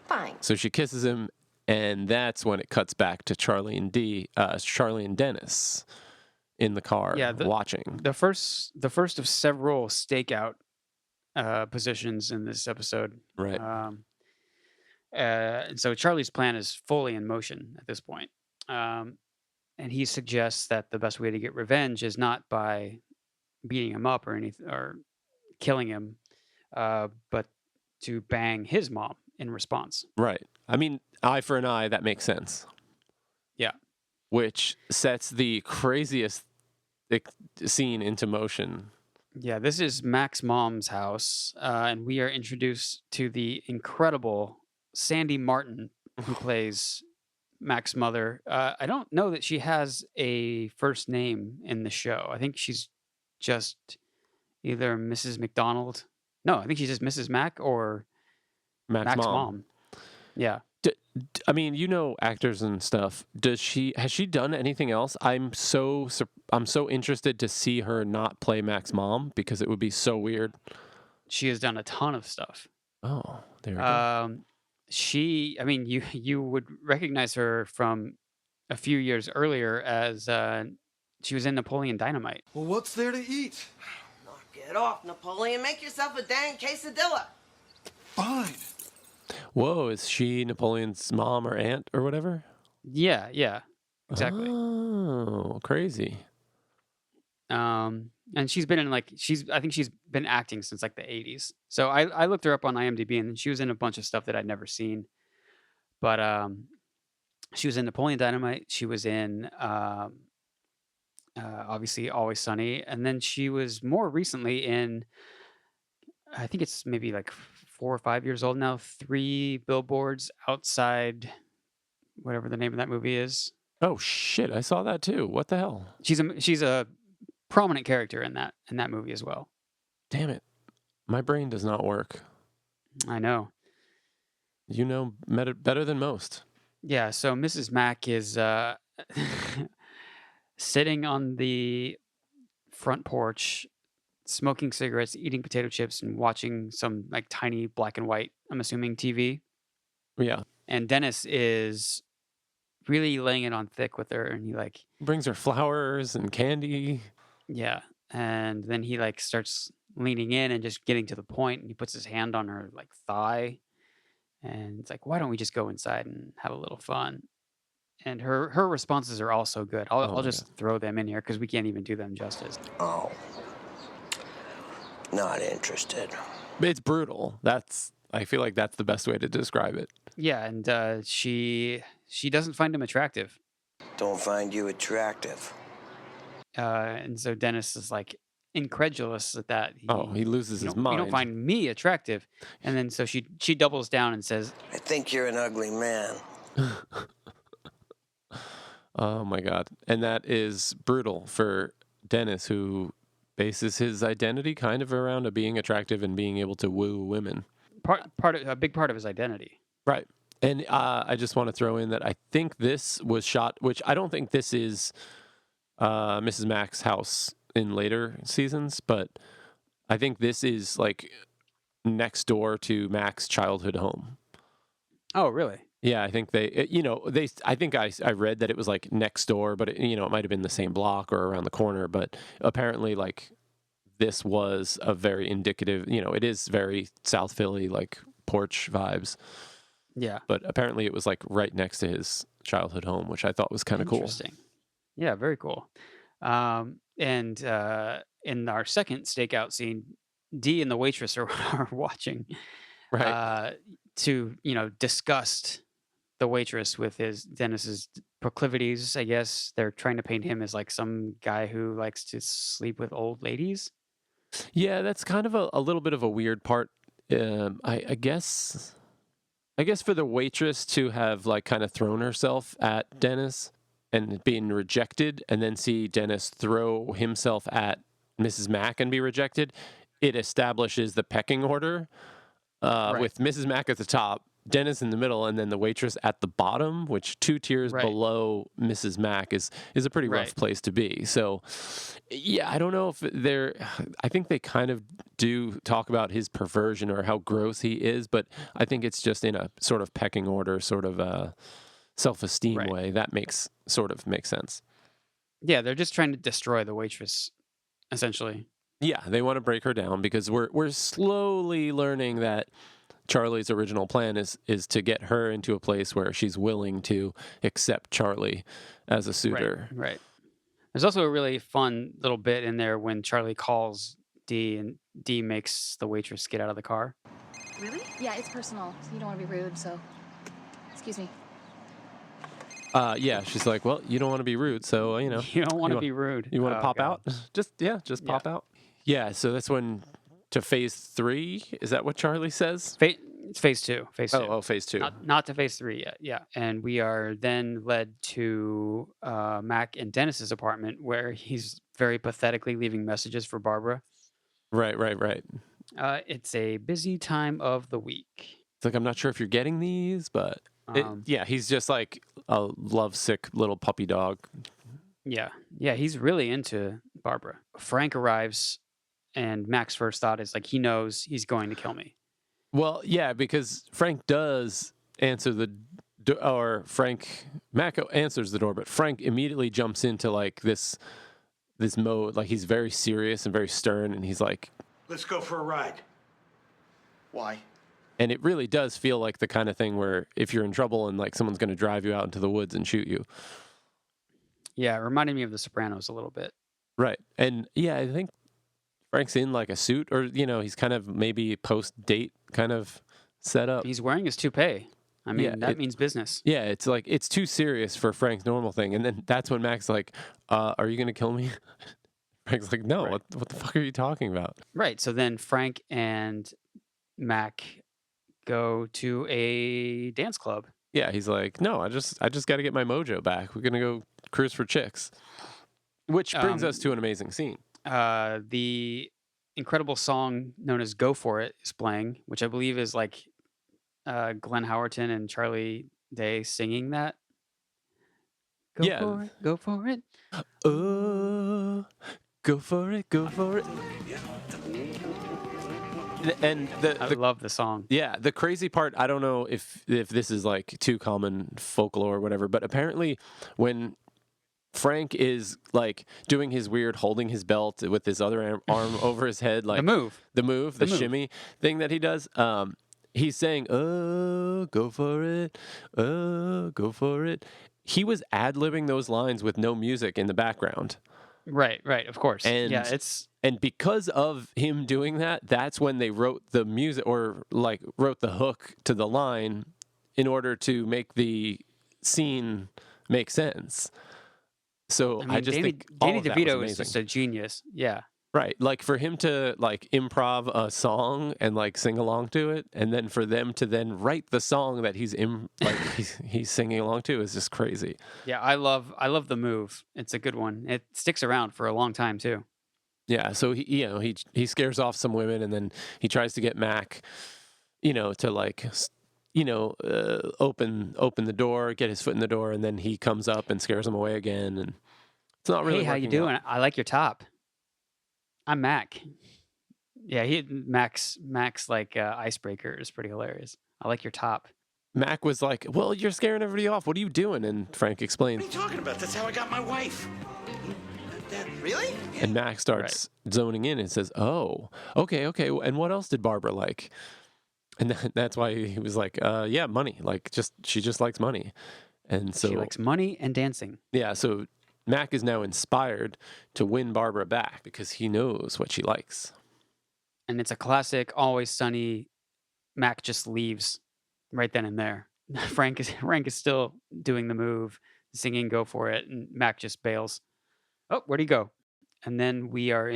Fine. So she kisses him, and that's when it cuts back to Charlie and Dennis in the car watching. The first of several stakeout positions in this episode. Right. And so Charlie's plan is fully in motion at this point. And he suggests that the best way to get revenge is not by beating him up or anything or killing him, but to bang his mom in response. Right. I mean, eye for an eye, that makes sense. Yeah. Which sets the craziest scene into motion. Yeah, this is Mac's mom's house, and we are introduced to the incredible Sandy Martin, who plays Mac's mother. I don't know that she has a first name in the show. I think she's just either Mrs. McDonald. No, I think she's just Mrs. Mac or Mac's Mac's mom. mom. Yeah. I mean, actors and stuff. Has she done anything else? I'm so interested to see her not play Mac's mom because it would be so weird. She has done a ton of stuff. Oh, there we go. I mean, you would recognize her from a few years earlier as she was in Napoleon Dynamite. Well, what's there to eat? Knock it off, Napoleon. Make yourself a dang quesadilla. Fine. Whoa, is she Napoleon's mom or aunt or whatever? Yeah, exactly. Oh, crazy. And she's been in I think she's been acting since like the 80s. So I looked her up on IMDb, and she was in a bunch of stuff that I'd never seen. But she was in Napoleon Dynamite. She was in obviously Always Sunny, and then she was more recently in, I think it's maybe like 4 or 5 years old now, 3 Billboards Outside, whatever the name of that movie is. Oh shit, I saw that too. What the hell? She's a prominent character in that movie as well. Damn it. My brain does not work. I know. You know better than most. Yeah, so Mrs. Mack is sitting on the front porch, smoking cigarettes, eating potato chips, and watching some like tiny black and white, I'm assuming, TV. Yeah. And Dennis is really laying it on thick with her, and he brings her flowers and candy. Yeah. And then he starts leaning in and just getting to the point, and he puts his hand on her thigh, and it's like, why don't we just go inside and have a little fun? And her responses are all so good. I'll just throw them in here because we can't even do them justice. Oh. Not interested. It's brutal. I feel like that's the best way to describe it. Yeah, and she doesn't find him attractive. Don't find you attractive. And so Dennis is incredulous at that. He loses his mind. You don't find me attractive. And then so she doubles down and says, I think you're an ugly man. Oh my God. And that is brutal for Dennis, who bases his identity kind of around being attractive and being able to woo women. A big part of his identity. Right. And I just want to throw in that I think this was shot, which I don't think this is Mrs. Mack's house in later seasons, but I think this is next door to Mac's childhood home. Oh, really? Yeah, I think I think I read that it was next door, but it might have been the same block or around the corner, but apparently this was a very indicative, it is very South Philly, porch vibes. Yeah. But apparently it was right next to his childhood home, which I thought was kind of cool. Interesting. Yeah, very cool. And in our second stakeout scene, Dee and the waitress are watching, right? To disgust the waitress with Dennis's proclivities. I guess they're trying to paint him as some guy who likes to sleep with old ladies. Yeah, that's kind of a little bit of a weird part. I guess for the waitress to have kind of thrown herself at Dennis and being rejected, and then see Dennis throw himself at Mrs. Mack and be rejected, it establishes the pecking order with Mrs. Mack at the top, Dennis in the middle, and then the waitress at the bottom, which 2 tiers below Mrs. Mack is a pretty rough place to be. So, yeah, I don't know if I think they kind of do talk about his perversion or how gross he is, but I think it's just in a sort of pecking order, sort of a self-esteem way. That makes sense. Yeah, they're just trying to destroy the waitress, essentially. Yeah, they want to break her down because we're slowly learning that Charlie's original plan is to get her into a place where she's willing to accept Charlie as a suitor. Right. There's also a really fun little bit in there when Charlie calls Dee, and Dee makes the waitress get out of the car. Really? Yeah, it's personal. So you don't want to be rude, so excuse me. Yeah, she's like, well, you don't want to be rude, so You don't want to be rude. You want to pop God. out? Just pop out. Yeah, so that's when to phase 3. Is that what Charlie says? It's phase 2. Phase 2. Oh, phase 2. Not to phase 3 yet. Yeah, and we are then led to Mac and Dennis's apartment, where he's very pathetically leaving messages for Barbara. Right. It's a busy time of the week. It's I'm not sure if you're getting these, but he's just like a lovesick little puppy dog. Yeah, he's really into Barbara. Frank arrives and Mac's first thought is like he knows he's going to kill me. Well, yeah, because Frank does answer Mac answers the door, but Frank immediately jumps into like this mode, like he's very serious and very stern, and he's like, Let's go for a ride. Why? and it really does feel like the kind of thing where if you're in trouble and like someone's going to drive you out into the woods and shoot you. Yeah, it reminded me of The Sopranos a little bit. Right. And yeah, I think Frank's in like a suit, or he's kind of maybe post-date kind of setup. He's wearing his toupee. I mean, that means business. Yeah, it's like it's too serious for Frank's normal thing. And then that's when Mac's like, are you going to kill me? Frank's like, no, Right. what the fuck are you talking about? Right. So then Frank and Mac go to a dance club. Yeah, he's like, no, I just got to get my mojo back. We're going to go cruise for chicks. Which brings us to an amazing scene. The incredible song known as Go For It is playing, which I believe is like Glenn Howerton and Charlie Day singing that. Go Yeah. for it, go for it. Oh, go for it, go for it. And I love the song. yeah, the crazy part, I don't know if this is like too common folklore or whatever, but apparently when Frank is like doing his weird holding his belt with his other arm over his head, like the move, the shimmy thing that he does, he's saying, oh, go for it, oh, go for it. He was ad-libbing those lines with no music in the background. Right, of course. And and because of him doing that, that's when they wrote the music, or like wrote the hook to the line in order to make the scene make sense. So I just think all of that was DeVito is amazing. just a genius. Yeah. Right, like for him to like improv a song and like sing along to it, and then for them to then write the song that he's singing along to is just crazy. Yeah, I love the move. It's a good one. It sticks around for a long time too. Yeah, so he scares off some women, and then he tries to get Mac, to like, open the door, get his foot in the door, and then he comes up and scares him away again, and it's not really. Hey, how you working out. doing? I like your top. I'm Mac. Yeah, Mac's like icebreaker is pretty hilarious. I like your top. Mac was like, "Well, you're scaring everybody off. What are you doing?" And Frank explains. What are you talking about? That's how I got my wife. Really? And Mac starts zoning in and says, "Oh, okay. And what else did Barbara like?" And that's why he was like, "Yeah, money. Like, she just likes money." And so She likes money and dancing. yeah, so Mac is now inspired to win Barbara back because he knows what she likes. And it's a classic Always Sunny. Mac just leaves right then and there. Frank is still doing the move, singing Go For It, and Mac just bails. Oh, where'd he go? And then we are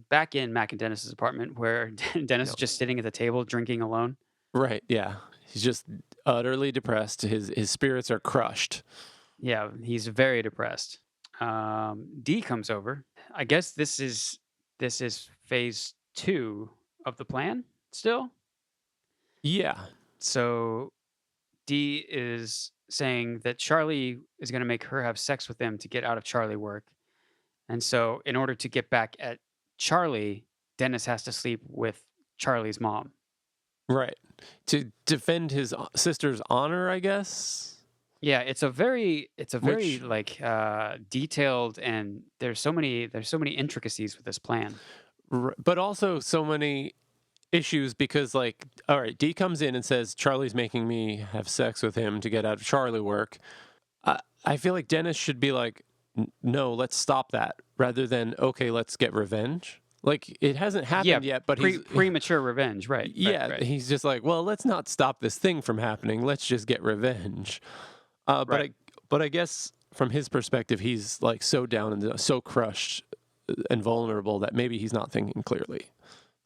back in Mac and Dennis's apartment, where Dennis is just sitting at the table drinking alone. Right, yeah. He's just utterly depressed. His spirits are crushed. Yeah, he's very depressed. D comes over. I guess this is phase 2 of the plan still. Yeah. So D is saying that Charlie is going to make her have sex with him to get out of Charlie work. And so in order to get back at Charlie, Dennis has to sleep with Charlie's mom. Right. To defend his sister's honor, I guess. Yeah, it's a very like detailed, and there's so many intricacies with this plan. But also so many issues because, like, all right, D comes in and says Charlie's making me have sex with him to get out of Charlie work. I feel like Dennis should be like, no, let's stop that, rather than okay, let's get revenge. Like, it hasn't happened yet, but he's premature revenge, right? Yeah, right. He's just like, well, let's not stop this thing from happening. Let's just get revenge. But I guess from his perspective, he's like so down and so crushed and vulnerable that maybe he's not thinking clearly.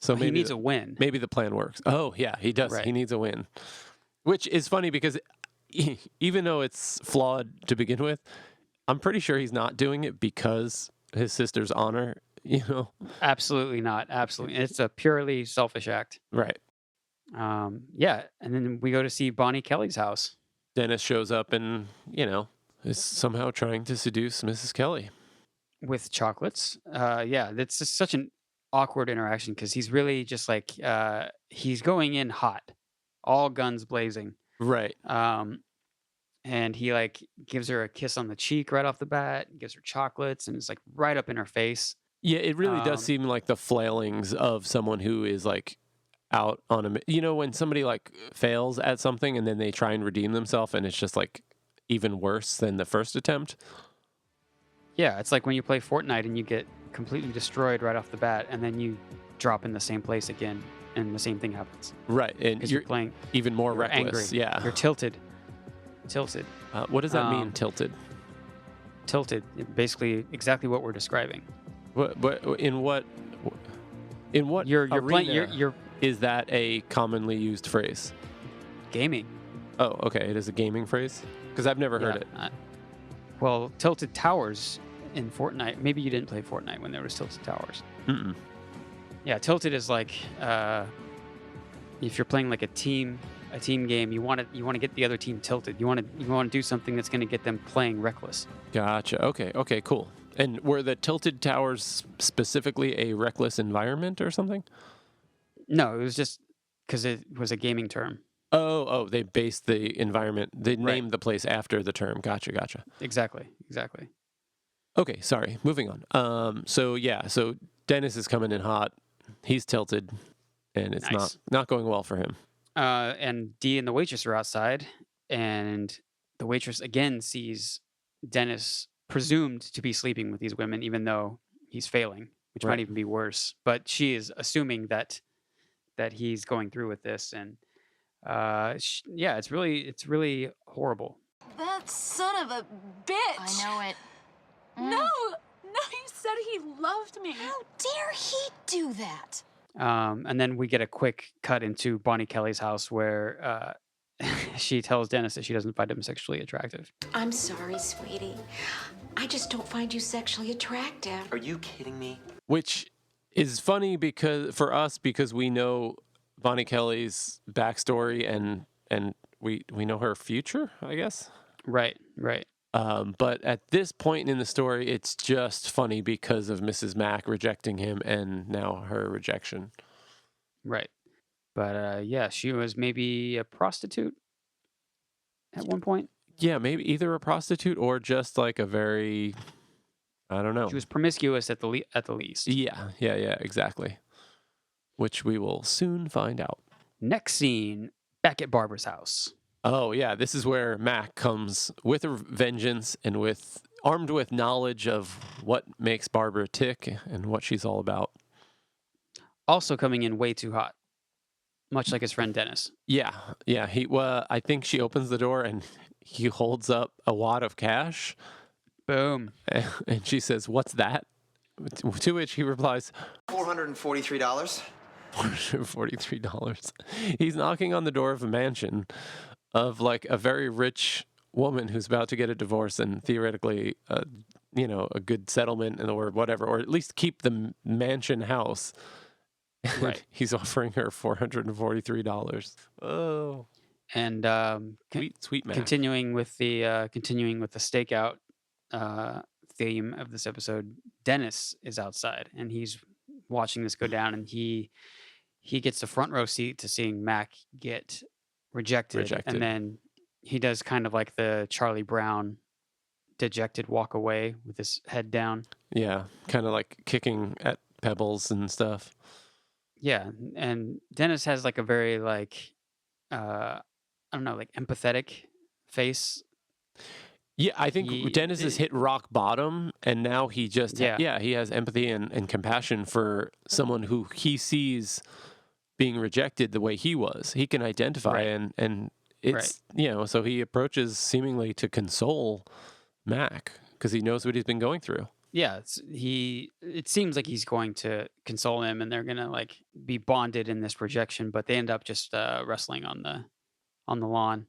So maybe he needs a win. Maybe the plan works. Oh yeah, he does. Right. He needs a win, which is funny because even though it's flawed to begin with, I'm pretty sure he's not doing it because his sister's honor. Absolutely not. Absolutely, it's a purely selfish act. Right. Yeah, and then we go to see Bonnie Kelly's house. Dennis shows up and is somehow trying to seduce Mrs. Kelly with chocolates. Yeah, that's just such an awkward interaction because he's really just like he's going in hot, all guns blazing. Right. And he like gives her a kiss on the cheek right off the bat, gives her chocolates, and it's like right up in her face. Yeah, it really does Um, seem like the flailings of someone who is like out on a. You know, when somebody like fails at something and then they try and redeem themselves, and it's just like even worse than the first attempt. Yeah, it's like when you play Fortnite and you get completely destroyed right off the bat, and then you drop in the same place again, and the same thing happens. Right, and Because you're you're playing, even more you're reckless. angry, Yeah. you're tilted. Tilted. What does that mean, Um, tilted? Tilted. Basically, exactly what we're describing. What in what You're arena playing. You're is that a commonly used phrase? gaming. Oh, okay, it is a gaming phrase because I've never heard Yeah, it. well, tilted towers in Fortnite. Maybe you didn't play Fortnite when there was tilted towers. Mm-mm. Yeah, tilted is like if you're playing like a team game, you want to get the other team tilted. You want to do something that's going to get them playing reckless. Gotcha. Okay, cool. And were the tilted towers specifically a reckless environment or something? No, it was just because it was a gaming term. Oh, they based the environment. They Right. named the place after the term. Gotcha. Exactly. Okay, sorry. Moving on. So Dennis is coming in hot. He's tilted, and it's Nice. not going well for him. And Dee and the waitress are outside, and the waitress again sees Dennis presumed to be sleeping with these women, even though he's failing, which Right. might even be worse. But she is assuming that he's going through with this, and yeah, it's really horrible. That son of a bitch! I know it. No! No, he said he loved me! How dare he do that? And then we get a quick cut into Bonnie Kelly's house where she tells Dennis that she doesn't find him sexually attractive. I'm sorry, sweetie. I just don't find you sexually attractive. Are you kidding me? Which is funny because we know Bonnie Kelly's backstory and we know her future, I guess. Right. But at this point in the story, it's just funny because of Mrs. Mack rejecting him and now her rejection. Right. But yeah, she was maybe a prostitute at one point. Yeah, maybe either a prostitute or just like a very, I don't know. She was promiscuous at the least. Yeah, exactly. Which we will soon find out. Next scene, back at Barbara's house. Oh yeah, this is where Mac comes with a vengeance and armed with knowledge of what makes Barbara tick and what she's all about. Also coming in way too hot, much like his friend Dennis. Yeah. I think she opens the door and he holds up a wad of cash. Boom. And she says, "What's that?" To which he replies, $443. $443. He's knocking on the door of a mansion of like a very rich woman who's about to get a divorce and theoretically, a good settlement or whatever, or at least keep the mansion house. Right. He's offering her $443. Oh, And sweet man. continuing with the stakeout theme of this episode, Dennis is outside and he's watching this go down, and he gets the front row seat to seeing Mac get rejected. And then he does kind of like the Charlie Brown dejected walk away with his head down. Yeah, kind of like kicking at pebbles and stuff. Yeah, and Dennis has like a very like I don't know, like empathetic face. Yeah, I think Dennis has hit rock bottom, and now he just he has empathy and compassion for someone who he sees being rejected the way he was. He can identify and it's so he approaches seemingly to console Mac because he knows what he's been going through. Yeah, it seems like he's going to console him, and they're gonna like be bonded in this rejection, but they end up just wrestling on the lawn,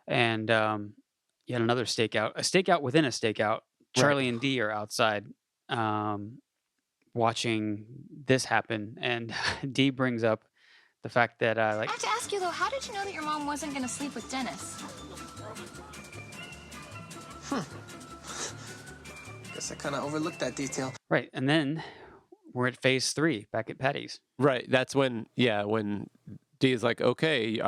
and yet another stakeout, a stakeout within a stakeout. Charlie and Dee are outside, watching this happen, and Dee brings up the fact that I have to ask you though, how did you know that your mom wasn't gonna sleep with Dennis? Guess I kind of overlooked that detail. Right, and then we're at phase 3 back at Patty's. Right. That's when Dee is like, okay,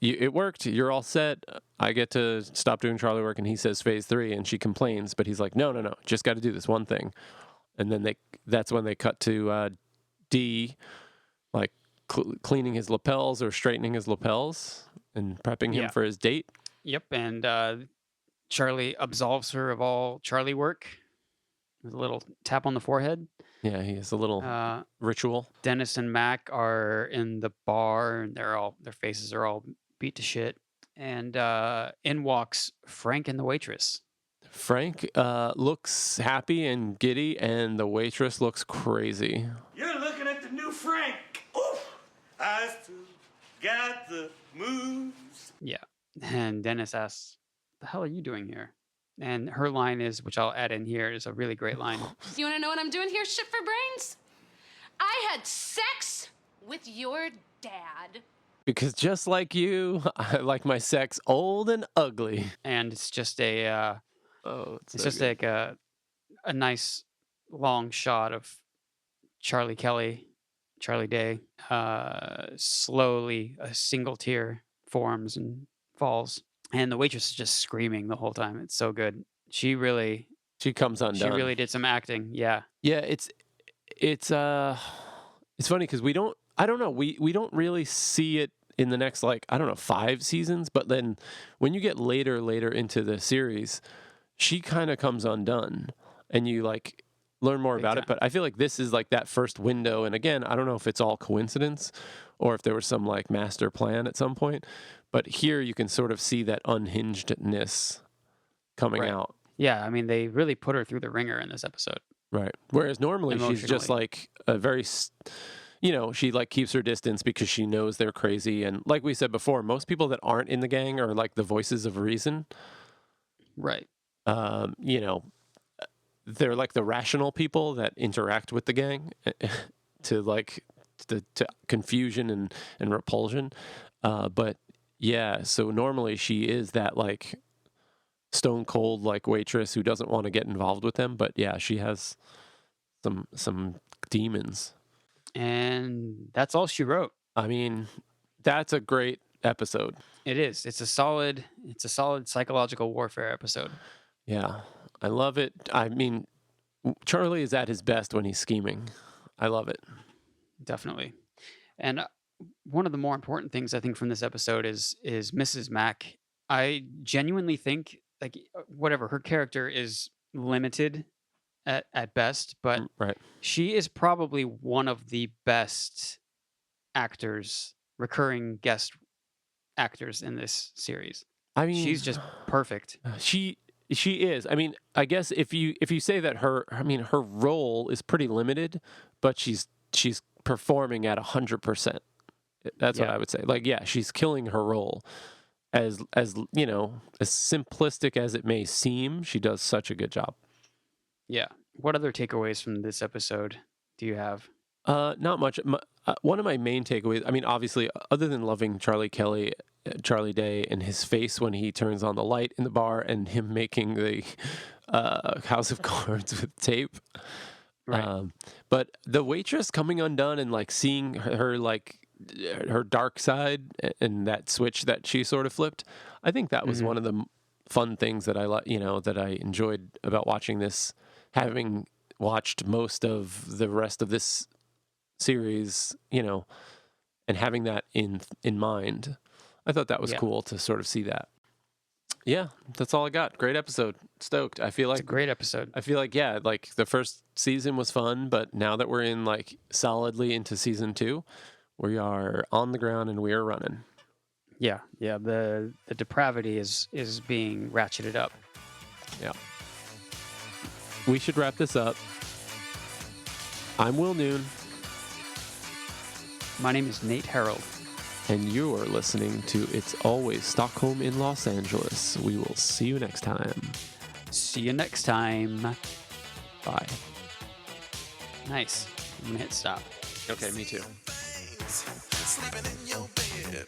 it worked. You're all set. I get to stop doing Charlie work. And he says phase 3, and she complains, but he's like, no, just got to do this one thing. And then that's when they cut to Dee, like cleaning his lapels or straightening his lapels and prepping him for his date. Yep, and Charlie absolves her of all Charlie work with a little tap on the forehead. Yeah, he has a little ritual. Dennis and Mac are in the bar, and their faces are all beat to shit. And in walks Frank and the waitress. Frank looks happy and giddy, and the waitress looks crazy. You're looking at the new Frank. Oof! I still got the moves. Yeah. And Dennis asks, "The hell are you doing here?" And her line is, which I'll add in here, is a really great line. You want to know what I'm doing here, shit for brains? I had sex with your dad. Because just like you, I like my sex old and ugly. And it's just a it's just like a nice long shot of Charlie Day. Slowly a single tear forms and falls, and the waitress is just screaming the whole time. It's so good. She comes undone. She really did some acting. Yeah. Yeah, it's funny because we don't really see it in the next 5 seasons, but then when you get later into the series, she kind of comes undone, and you learn more about it. But I feel like this is that first window, and again, I don't know if it's all coincidence or if there was some master plan at some point, but here you can sort of see that unhingedness coming out. Yeah, I mean, they really put her through the ringer in this episode. Right. Whereas normally she's just a very, she keeps her distance because she knows they're crazy. And like we said before, most people that aren't in the gang are the voices of reason. Right. They're the rational people that interact with the gang to confusion and repulsion. But yeah, so normally she is that stone cold waitress who doesn't want to get involved with them. But yeah, she has some demons. And that's all she wrote. I mean, that's a great episode. It is. It's a solid psychological warfare episode. Yeah, I love it. I mean, Charlie is at his best when he's scheming. I love it. Definitely. And one of the more important things I think from this episode is Mrs. Mack. I genuinely think whatever, her character is limited at best, but she is probably one of the best actors, recurring guest actors in this series. I mean, she's just perfect. She is. I mean, I guess if you say that her role is pretty limited, but she's performing at 100%. That's what I would say. She's killing her role. As simplistic as it may seem, she does such a good job. Yeah. What other takeaways from this episode do you have? Not much. One of my main takeaways, I mean, obviously, other than loving Charlie Day, and his face when he turns on the light in the bar, and him making the house of cards with tape. Right. But the waitress coming undone and seeing her her dark side and that switch that she sort of flipped, I think that was one of the fun things that that I enjoyed about watching this, having watched most of the rest of this series, and having that in mind. I thought that was cool to sort of see that. Yeah, that's all I got. Great episode. Stoked. I feel like it's a great episode. I feel like the first season was fun, but now that we're in solidly into season 2, we are on the ground and we are running. Yeah. The depravity is being ratcheted up. Yeah. We should wrap this up. I'm Will Noon. My name is Nate Harold. And you are listening to It's Always Stockholm in Los Angeles. We will see you next time. See you next time. Bye. Nice. I'm going to hit stop. Okay, me too. Sleeping in your bed.